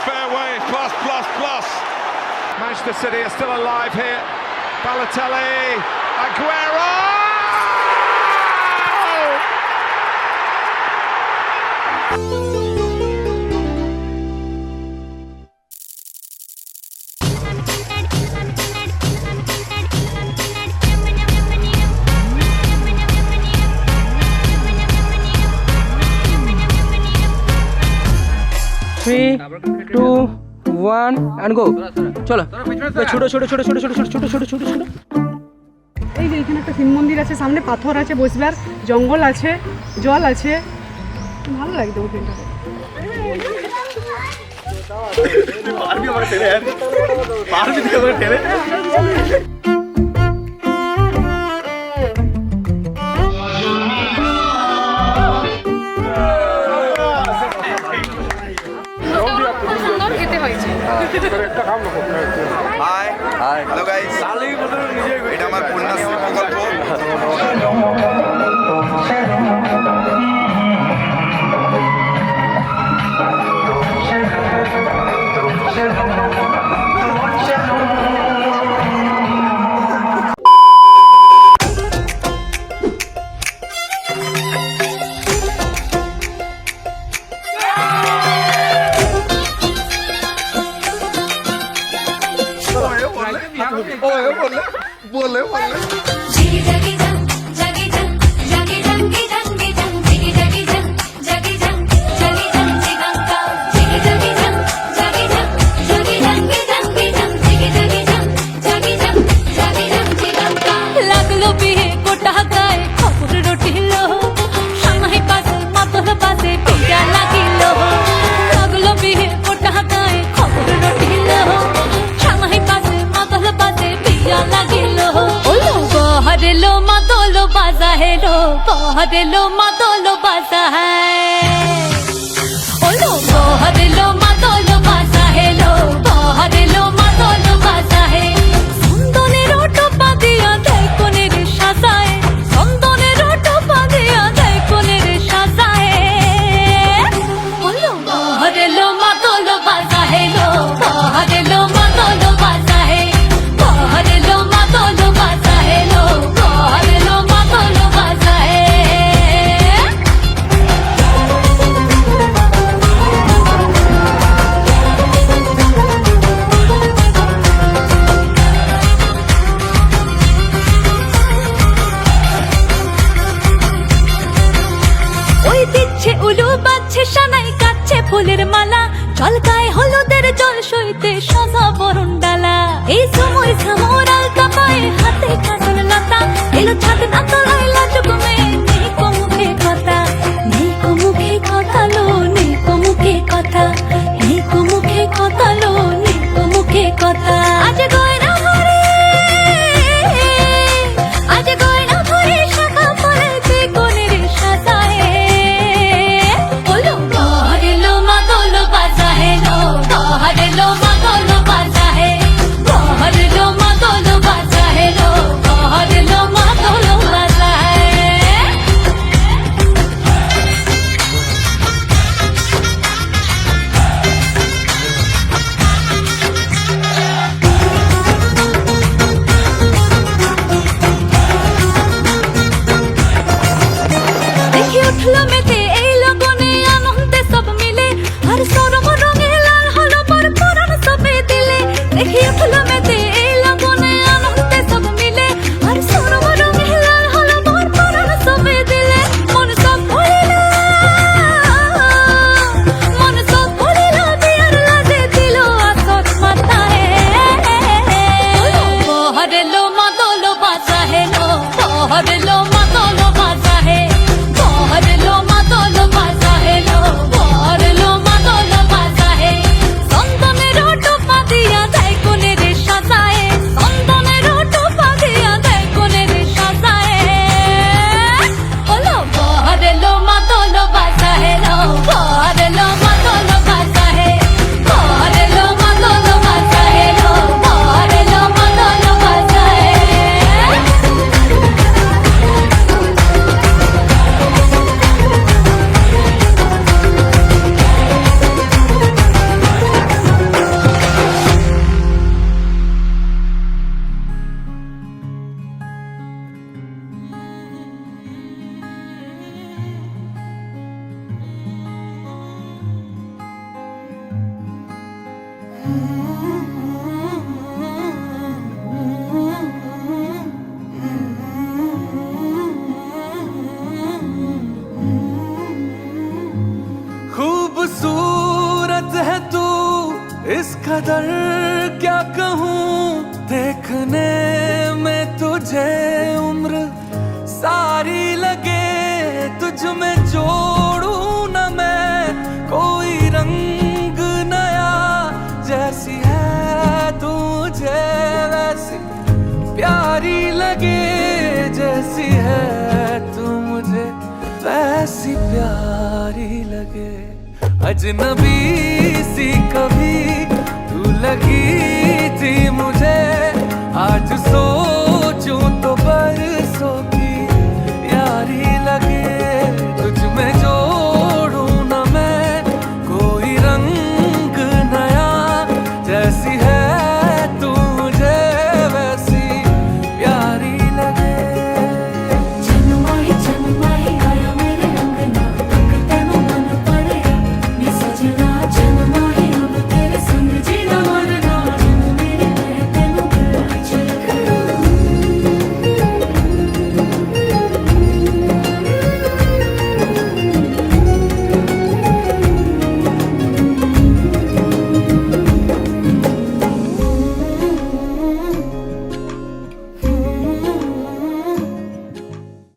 fairway, plus, plus, plus. Manchester City are still alive here. Balotelli, Aguero! 3, 2, 1 and go. চলো ছোট ছোট ছোট ছোট ছোট ছোট ছোট ছোট ছোট ছোট। এই যে এখানে একটা শিব মন্দির আছে, সামনে পাথর আছে বসবার, জঙ্গল আছে, জল আছে, ভালো লাগছে ওখানটাতে। হাই হাই হ্যালো গাইস, এটা আমার কন্যাশ্রী প্রকল্প। बोले जगी जगी जंग जगी जंग जगी जंगी जंगी जंग जगी जगी जंग जगी जंग जगी जंग जिगंगा जगी जगी जंग जगी जंग जगी जंगी जंगी जंग जगी जगी जंग जगी जंग जगी जंग जिगंगा लागलो बिहे कोटा गाए खबर रोटिलो सामाई पासे मातल पासे पिया लागिलो लागलो बिहे कोटा गाए खबर रोटिलो सामाई पासे मातल पासे पिया लागिलो बहरेलो मातलो बाजा हेलो बहरेलो मातलो बाजा है ओलो बहरेलो मातलो बाजा हेलो बहरेलो मातलो बाजा है संदने रोटो पादिया देय कोने रे साजाए संदने रोटो पादिया देय कोने रे साजाए ओलो बहरेलो मातलो बाजा हेलो बहरेलो मातलो बाजा है बहरेलो मातलो बाजा हेलो बहरेलो मातलो बाजा है ওই দিচ্ছে উলু বাজছে সানাই কাচ্ছে ফুলের মালা জল গায়ে হলুদের জল সইতে সাজা বরণ ডালা এই সময় সামরাল কাপায় হাতে কাজল লতা এলো ছাদ না তোলায় লাজুক মেয়ে নেই কো মুখে কথা নেই কো মুখে কথা লো নেই কো মুখে কথা নেই কো মুখে কথা লো নেই কো মুখে কথা আজ গয়না ভরে আজ গয়না ভরে শাখা পড়েছে কোনের সাজায় ওলো বহরেলো মাদলো বাজা হেলো বহরেলো মাদলো বাজা হে বহরেলো মাদলো বাজা হেলো বহরেলো মাদলো বাজা হে দেখি উঠলো মেতে এই লগনে আনন্দে সব মিলে আর সরম রঙে লাল হলো পর পরাণ সবে দিলে দেখি উঠলো মেতে এই লগনে আনন্দে সব মিলে আর সরম রঙে লাল হলো পর পরাণ সবে দিলে মন সব ভুলিল বিয়ার লাজে দিল আসত মাথায় বহরেলো মাদলো বাজা হেলো বহরেলো মাদলো বাজা হে বহরেলো মাদলো বাজা হেলো বহরেলো মাদলো कदर क्या कहूँ देखने में तुझे उम्र सारी लगे, तुझ में जोड़ूं न मैं कोई रंग नया, जैसी है तू मुझे वैसी प्यारी लगे, जैसी है तू मुझे वैसी प्यारी लगे। अजनबी सी कभी तू लगी थी मुझे, आज सो